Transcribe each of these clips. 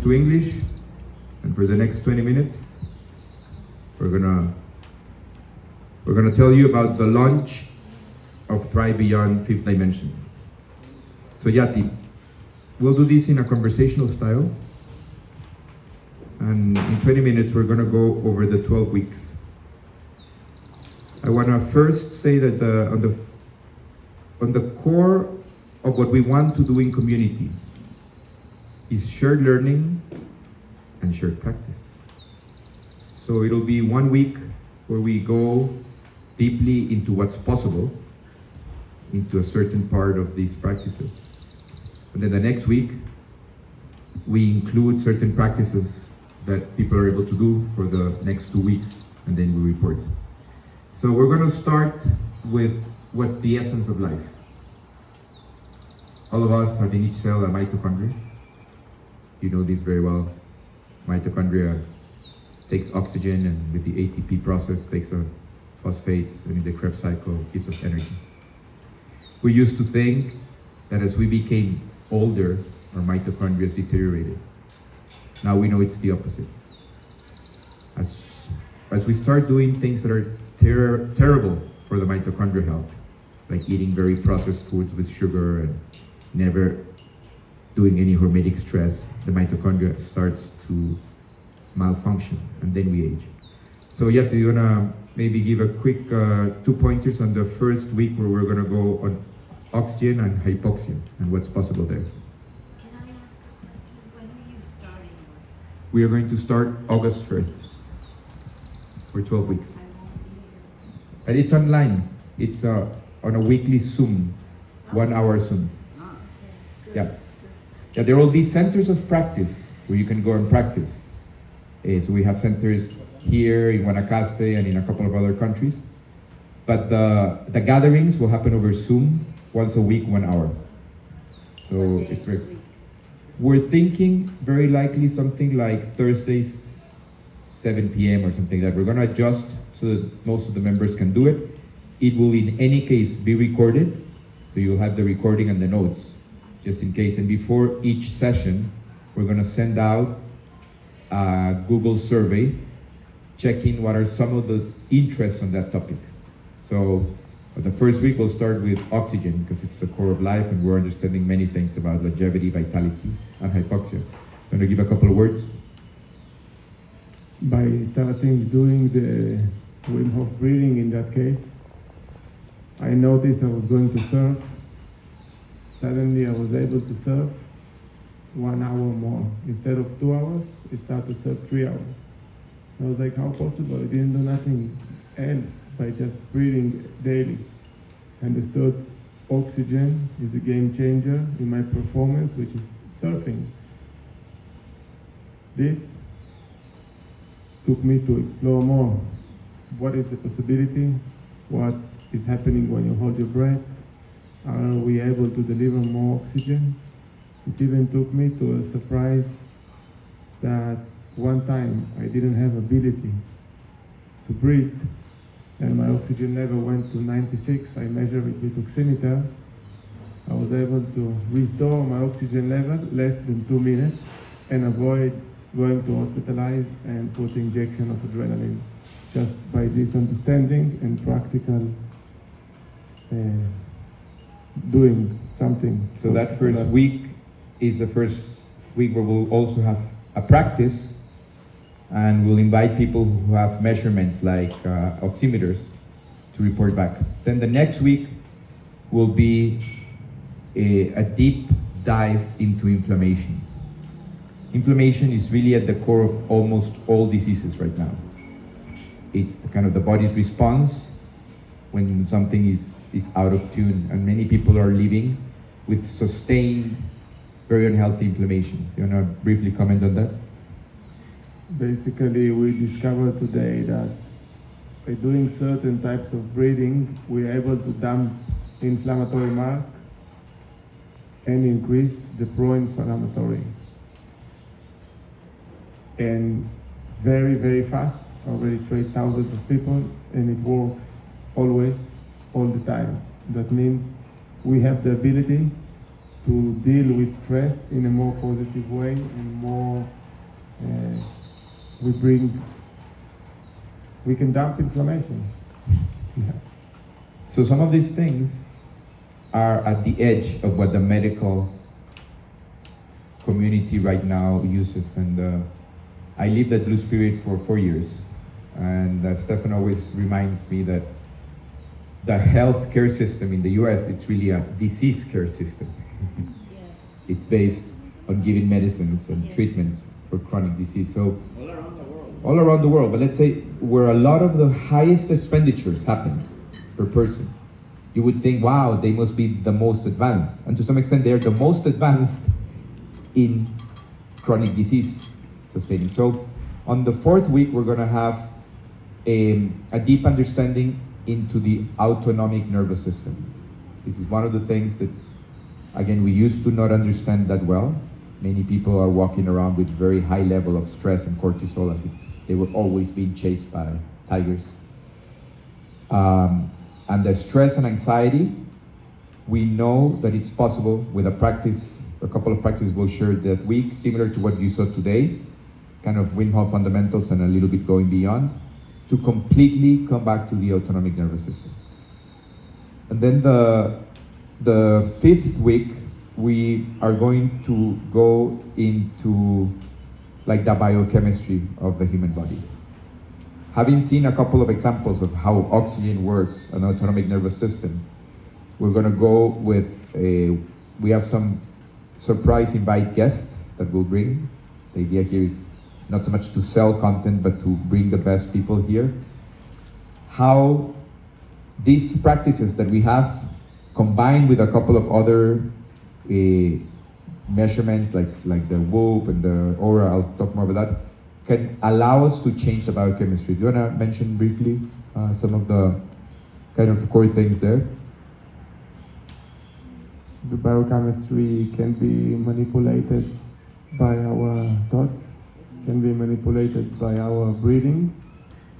to English, and for the next 20 minutes, we're gonna tell you about the launch of Thrive Beyond Fifth Dimension. So Yati, we'll do this in a conversational style, and in 20 minutes we're gonna go over the 12 weeks. I wanna first say that on the core of what we want to do in community is shared learning and shared practice. So it'll be 1 week where we go deeply into what's possible into a certain part of these practices. And then the next week, we include certain practices that people are able to do for the next 2 weeks, and then we report. So we're gonna start with what's the essence of life. All of us have in each cell a mitochondria. You know this very well. Mitochondria takes oxygen and with the ATP process takes on phosphates, and in the Krebs cycle gives us energy. We used to think that as we became older, our mitochondria deteriorated. Now we know it's the opposite. As we start doing things that are terrible for the mitochondrial health, like eating very processed foods with sugar and never doing any hormetic stress, the mitochondria starts to malfunction, and then we age. So Yati, you wanna maybe give a quick 2 pointers on the first week where we're gonna go on oxygen and hypoxia and what's possible there. Can I ask a question? When are you starting this? We are going to start August 1st for 12 weeks. I won't be here. And it's online. It's on a weekly Zoom, 1 hour Zoom. Okay, good, Yeah. good. Yeah, there will be centers of practice where you can go and practice. So we have centers here in Guanacaste and in a couple of other countries. But the gatherings will happen over Zoom once a week, 1 hour. So What it's day very, of the week? we're thinking very likely something like Thursdays, 7 p.m. or something like that. We're gonna adjust so that most of the members can do it. It will in any case be recorded. So you'll have the recording and the notes just in case. And before each session, we're gonna send out a Google survey checking what are some of the interests on that topic. So the first week we'll start with oxygen because it's the core of life and we're understanding many things about longevity, vitality, and hypoxia. I'm gonna give a couple of words. By starting doing the Wim Hof breathing in that case, I noticed I was going to surf. Suddenly I was able to surf 1 hour more. Instead of 2 hours, I started to surf 3 hours. I was like, how possible? I didn't do nothing else by just breathing daily. I understood oxygen is a game changer in my performance, which is surfing. This took me to explore more. What is the possibility? What is happening when you hold your breath? Are we able to deliver more oxygen? It even took me to a surprise that one time I didn't have ability to breathe and my oxygen level went to 96. I measured it with oximeter. I was able to restore my oxygen level less than 2 minutes and avoid going to hospitalize and put injection of adrenaline just by this understanding and practical doing something. So that first week is the first week where we'll also have a practice and we'll invite people who have measurements like oximeters to report back. Then the next week will be a deep dive into inflammation. Inflammation is really at the core of almost all diseases right now. It's the kind of the body's response when something is out of tune, and many people are living with sustained, very unhealthy inflammation. You wanna briefly comment on that? Basically, we discovered today that by doing certain types of breathing, we're able to dump the inflammatory mark and increase the pro-inflammatory. And very, very fast, already trained thousands of people, and it works always, all the time. That means we have the ability to deal with stress in a more positive way and more we can dump inflammation. Yeah. So some of these things are at the edge of what the medical community right now uses. And I lived at Blue Spirit for 4 years. And Stefan always reminds me that the health care system in the US, it's really a disease care system. Yes. It's based on giving medicines and Yeah. treatments for chronic disease. So All around the world. all around the world, but let's say where a lot of the highest expenditures happen per person, you would think, wow, they must be the most advanced. And to some extent, they're the most advanced in chronic disease sustaining. So on the 4th week, we're gonna have a deep understanding into the autonomic nervous system. This is one of the things that, again, we used to not understand that well. Many people are walking around with very high level of stress and cortisol as if they were always being chased by tigers. And the stress and anxiety, we know that it's possible with a couple of practices we'll share that week, similar to what you saw today, kind of Wim Hof fundamentals and a little bit going beyond, to completely come back to the autonomic nervous system. And then the 5th week, we are going to go into like the biochemistry of the human body. Having seen a couple of examples of how oxygen works, an autonomic nervous system, we're gonna go with we have some surprise invite guests that we'll bring. The idea here is not so much to sell content, but to bring the best people here. How these practices that we have, combined with a couple of other measurements like the Whoop and the Aura, I'll talk more about that, can allow us to change the biochemistry. Do you want to mention briefly some of the kind of core things there? The biochemistry can be manipulated by our thoughts, can be manipulated by our breathing,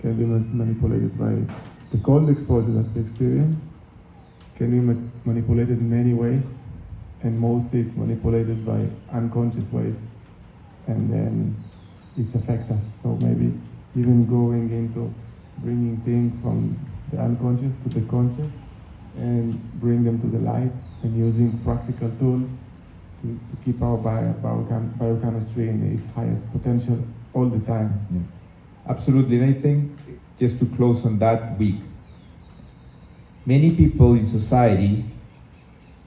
can be manipulated by the cold exposure that we experience, can be manipulated in many ways, and mostly it's manipulated by unconscious ways, and then it affects us. So maybe even going into bringing things from the unconscious to the conscious and bring them to the light and using practical tools to keep our biochemistry in its highest potential all the time. Yeah. Absolutely. And I think, just to close on that week, many people in society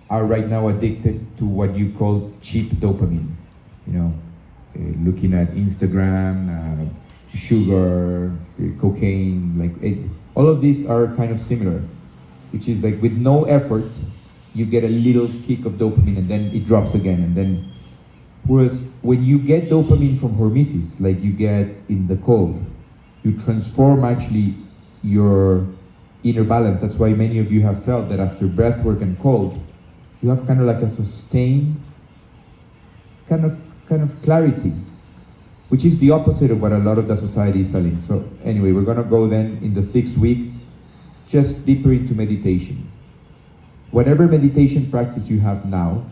are right now addicted to what you call cheap dopamine. You know, looking at Instagram, sugar, cocaine, all of these are kind of similar, which is like with no effort, you get a little kick of dopamine and then it drops again. And then, whereas when you get dopamine from hormesis, like you get in the cold, you transform actually your inner balance. That's why many of you have felt that after breath work and cold, you have kind of like a sustained kind of clarity, which is the opposite of what a lot of the society is selling. So anyway, we're gonna go then in the 6th week, just deeper into meditation. Whatever meditation practice you have now,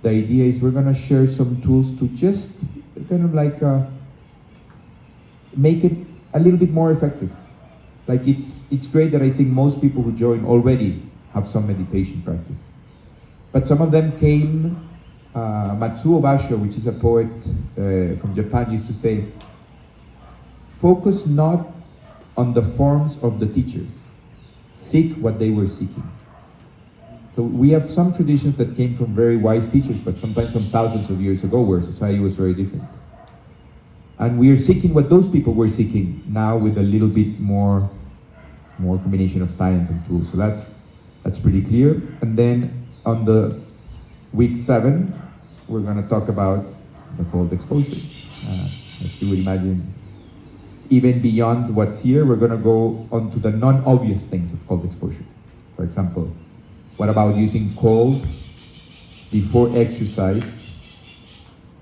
the idea is we're gonna share some tools to just kind of like make it a little bit more effective. Like it's great that I think most people who join already have some meditation practice. But some of them came, Matsuo Basho, which is a poet from Japan, used to say, focus not on the forms of the teachers, seek what they were seeking. So we have some traditions that came from very wise teachers, but sometimes from thousands of years ago where society was very different. And we are seeking what those people were seeking now with a little bit more combination of science and tools. So that's pretty clear. And then on the week 7, we're gonna talk about the cold exposure. As you would imagine, even beyond what's here, we're gonna go on to the non-obvious things of cold exposure. For example, what about using cold before exercise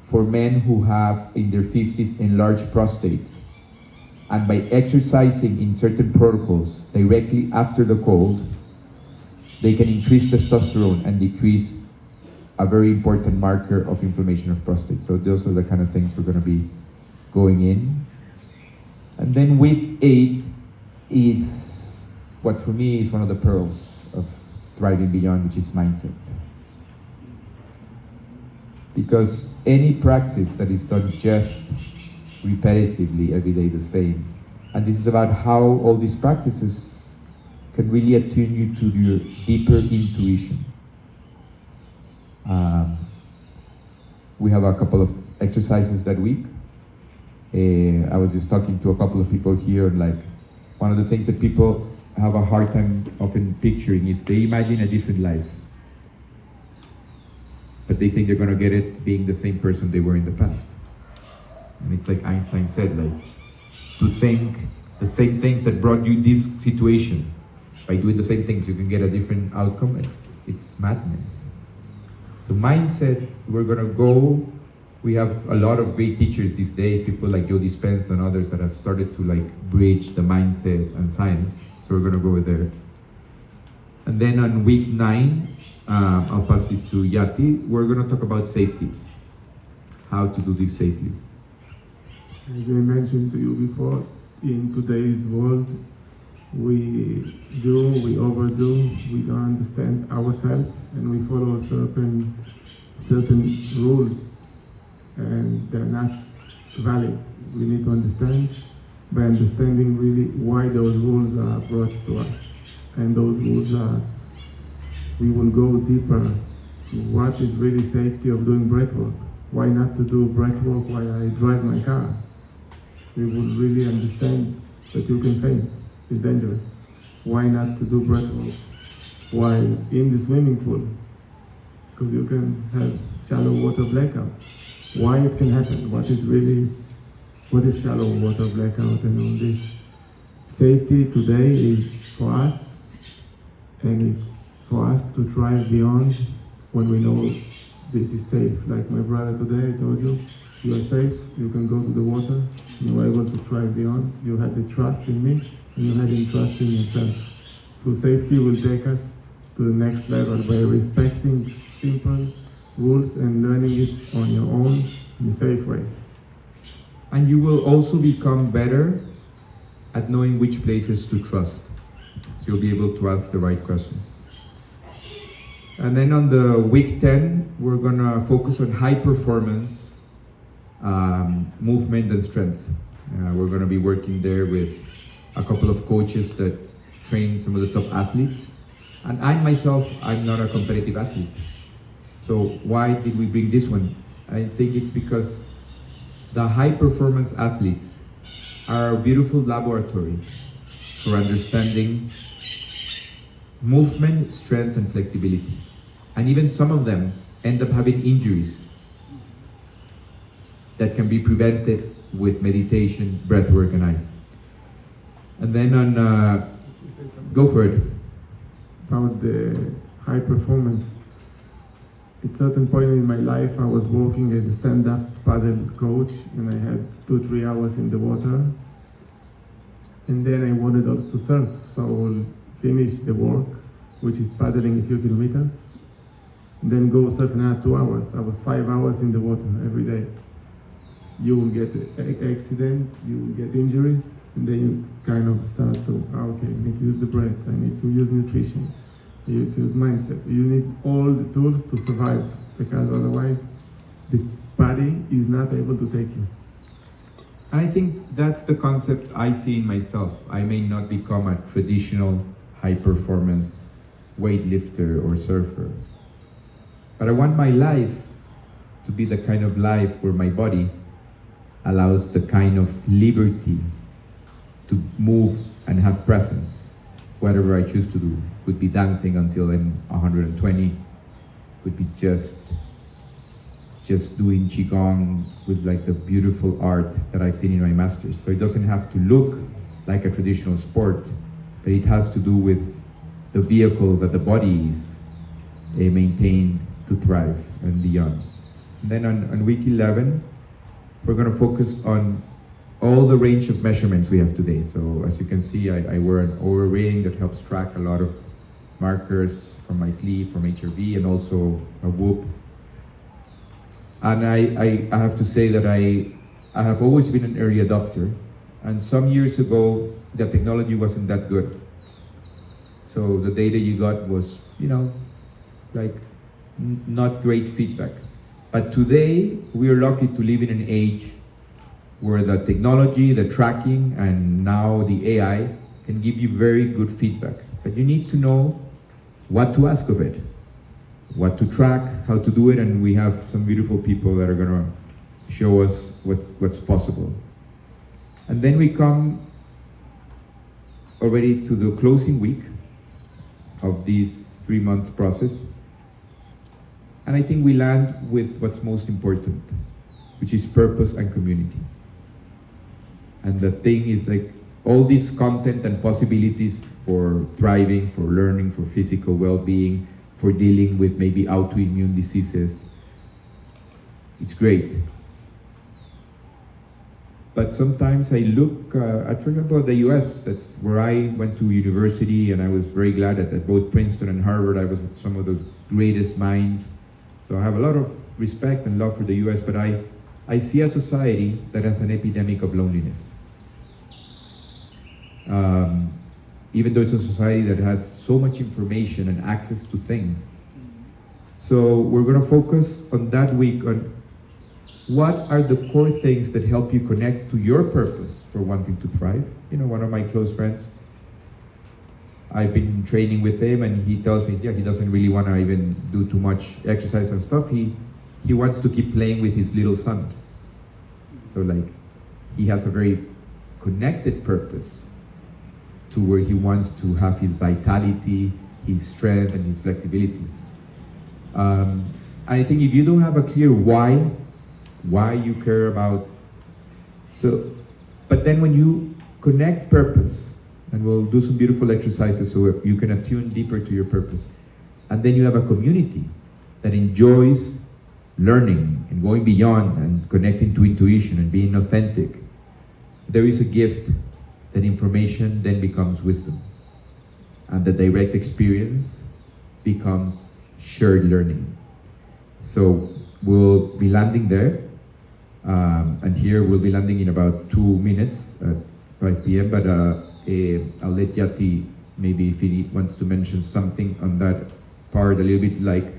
for men who have in their 50s enlarged prostates, and by exercising in certain protocols directly after the cold, they can increase testosterone and decrease a very important marker of inflammation of prostate. So those are the kind of things we're going to be going in. And then week 8 is what for me is one of the pearls of thriving beyond, which is mindset. Because any practice that is done just repetitively every day the same, and this is about how all these practices can really attune you to your deeper intuition. We have a couple of exercises that week. I was just talking to a couple of people here, and like one of the things that people have a hard time often picturing is they imagine a different life, but they think they're going to get it being the same person they were in the past. And it's like Einstein said, like, to think the same things that brought you this situation, by doing the same things you can get a different outcome. It's madness. So mindset, we're gonna go. We have a lot of great teachers these days, people like Joe Dispenza and others that have started to like bridge the mindset and science. So we're gonna go there. And then on week 9, I'll pass this to Yati. We're gonna talk about safety, how to do this safely. As I mentioned to you before, in today's world, we overdo, we don't understand ourselves, and we follow certain rules, and they're not valid. We need to understand, by understanding really why those rules are brought to us. And those rules are, we will go deeper to what is really safety of doing breath work. Why not to do breath work while I drive my car? We will really understand that you can faint. It's dangerous. Why not to do breath work while in the swimming pool? Because you can have shallow water blackout. Why it can happen? What is shallow water blackout and all this? Safety today is for us, and it's for us to thrive beyond when we know this is safe. Like my brother today, I told you, you are safe, you can go to the water, you were able to thrive beyond, you had the trust in me, and you had the trust in yourself. So safety will take us to the next level by respecting simple rules and learning it on your own in a safe way. And you will also become better at knowing which places to trust. So you'll be able to ask the right questions. And then on the week 10, we're gonna focus on high performance, movement and strength. We're gonna be working there with a couple of coaches that train some of the top athletes. And I myself, I'm not a competitive athlete. So why did we bring this one? I think it's because the high performance athletes are a beautiful laboratory for understanding movement, strength, and flexibility. And even some of them end up having injuries that can be prevented with meditation, breath work, and ice. And then on, go for it. About the high performance. At certain point in my life, I was working as a stand-up paddle coach, and I had 2-3 hours in the water. And then I wanted also to surf, so I will finish the work, which is paddling a few kilometers, and then go surf another 2 hours. I was 5 hours in the water every day. You will get accidents, you will get injuries, and then you kind of start to, okay, I need to use the breath, I need to use nutrition, you need to use mindset. You need all the tools to survive, because otherwise the body is not able to take you. I think that's the concept I see in myself. I may not become a traditional high performance weightlifter or surfer, but I want my life to be the kind of life where my body allows the kind of liberty to move and have presence. Whatever I choose to do. Could be dancing until I'm 120, could be just doing Qigong with like the beautiful art that I've seen in my masters. So it doesn't have to look like a traditional sport, but it has to do with the vehicle that the body is maintained to thrive and beyond. And then on week 11, we're gonna focus on all the range of measurements we have today. So as you can see, I wear an Oura ring that helps track a lot of markers from my sleep, from HRV, and also a Whoop And I have to say that I have always been an early adopter. And some years ago, the technology wasn't that good. So the data you got was, like not great feedback. But today, we are lucky to live in an age where the technology, the tracking, and now the AI can give you very good feedback. But you need to know what to ask of it, what to track, how to do it, and we have some beautiful people that are gonna show us what's possible. And then we come already to the closing week of this 3-month process. And I think we land with what's most important, which is purpose and community. And the thing is, like, all this content and possibilities for thriving, for learning, for physical well-being, for dealing with maybe autoimmune diseases, it's great. But sometimes I look, for example, the US, that's where I went to university, and I was very glad that at both Princeton and Harvard, I was with some of the greatest minds. So I have a lot of respect and love for the US, but I see a society that has an epidemic of loneliness. Even though it's a society that has so much information and access to things. So we're gonna focus on that week on what are the core things that help you connect to your purpose for wanting to thrive. One of my close friends, I've been training with him, and he tells me, he doesn't really want to even do too much exercise and stuff. He wants to keep playing with his little son. So like, he has a very connected purpose to where he wants to have his vitality, his strength, and his flexibility. And I think if you don't have a clear why you care about, but then when you connect purpose, and we'll do some beautiful exercises so you can attune deeper to your purpose, and then you have a community that enjoys learning and going beyond and connecting to intuition and being authentic, there is a gift that information then becomes wisdom, and the direct experience becomes shared learning. So we'll be landing there, and here we'll be landing in about 2 minutes at 5 p.m. But I'll let Yati, maybe if he wants to mention something on that part, a little bit like,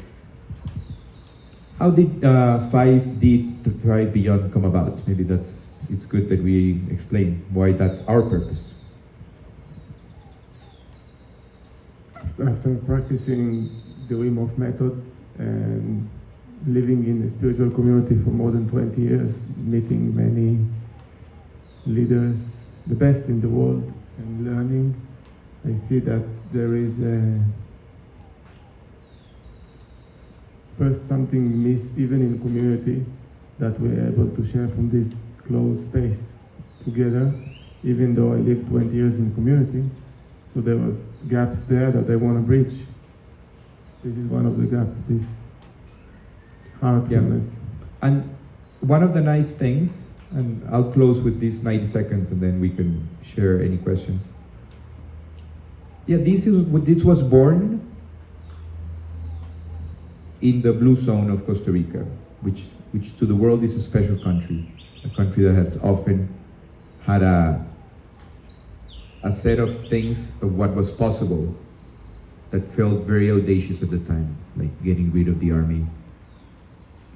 how did 5D Thrive Beyond come about? Maybe it's good that we explain why that's our purpose. After practicing the Wim Hof method and living in a spiritual community for more than 20 years, meeting many leaders, the best in the world, and learning, I see that there is first something missed even in community that we're able to share from this closed space together, even though I lived 20 years in community. So there was gaps there that I want to bridge. This is one of the gaps, this heartfulness. Yeah. And one of the nice things, and I'll close with these 90 seconds and then we can share any questions. Yeah, this was born in the blue zone of Costa Rica, which to the world is a special country, a country that has often had a set of things of what was possible that felt very audacious at the time, like getting rid of the army,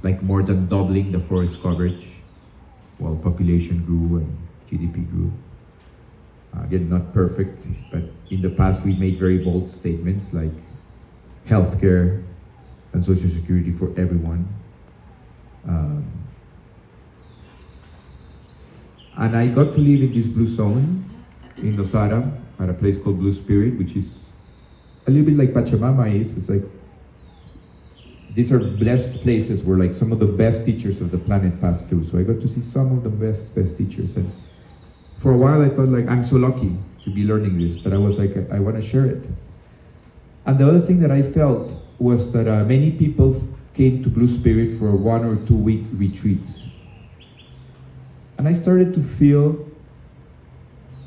like more than doubling the forest coverage while population grew and GDP grew. Again, not perfect, but in the past we made very bold statements like healthcare and social security for everyone. And I got to live in this blue zone in Nosara at a place called Blue Spirit, which is a little bit like Pachamama is. It's like, these are blessed places where like some of the best teachers of the planet pass through. So I got to see some of the best teachers. And for a while I thought like, I'm so lucky to be learning this, but I was like, I want to share it. And the other thing that I felt was that many people came to Blue Spirit for 1 or 2 week retreats. And I started to feel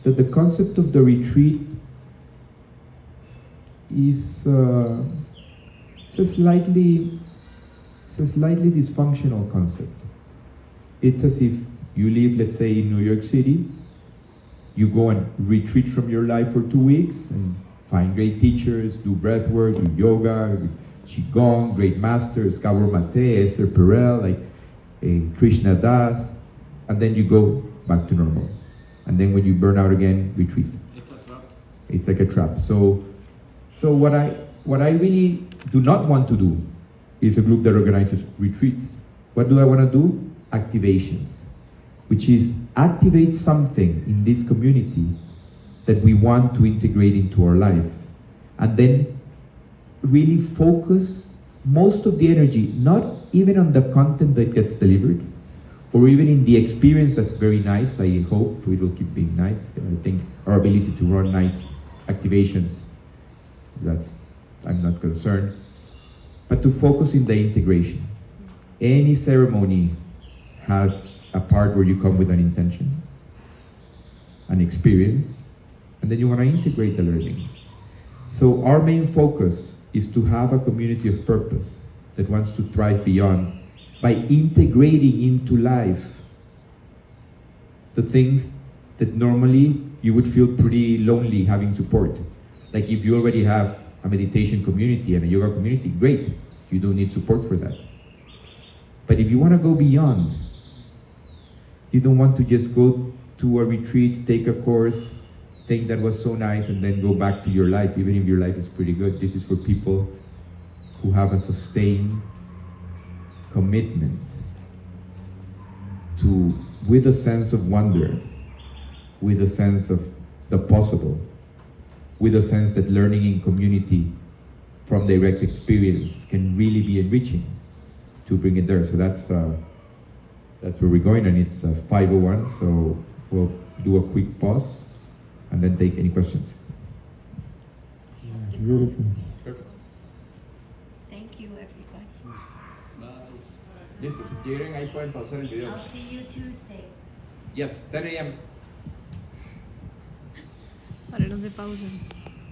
that the concept of the retreat is it's a slightly It's a slightly dysfunctional concept. It's as if you live, let's say, in New York City, you go and retreat from your life for 2 weeks and find great teachers, do breath work, do yoga, qigong, great masters, Gabor Mate, Esther Perel, like Krishna Das, and then you go back to normal. And then when you burn out again, retreat. It's like a trap. So what I really do not want to do is a group that organizes retreats. What do I want to do? Activations, which is activate something in this community that we want to integrate into our life, and then really focus most of the energy, not even on the content that gets delivered, or even in the experience that's very nice. I hope it will keep being nice. I think our ability to run nice activations, I'm not concerned, but to focus in the integration. Any ceremony has a part where you come with an intention, an experience, and then you want to integrate the learning. So our main focus is to have a community of purpose that wants to thrive beyond by integrating into life the things that normally you would feel pretty lonely having support. Like if you already have a meditation community and a yoga community, great, you don't need support for that. But if you want to go beyond, you don't want to just go to a retreat, take a course, think that was so nice, and then go back to your life, even if your life is pretty good. This is for people who have a sustained commitment to, with a sense of wonder, with a sense of the possible, with a sense that learning in community from direct experience can really be enriching, to bring it there. So that's where we're going, and it's 5:01, so we'll do a quick pause and then take any questions. Yeah, beautiful. Perfect. Thank you, everybody. Listo, si quieren ahí pueden pausar el video. I'll see you Tuesday. Yes, 10 a.m. Para no se pausen.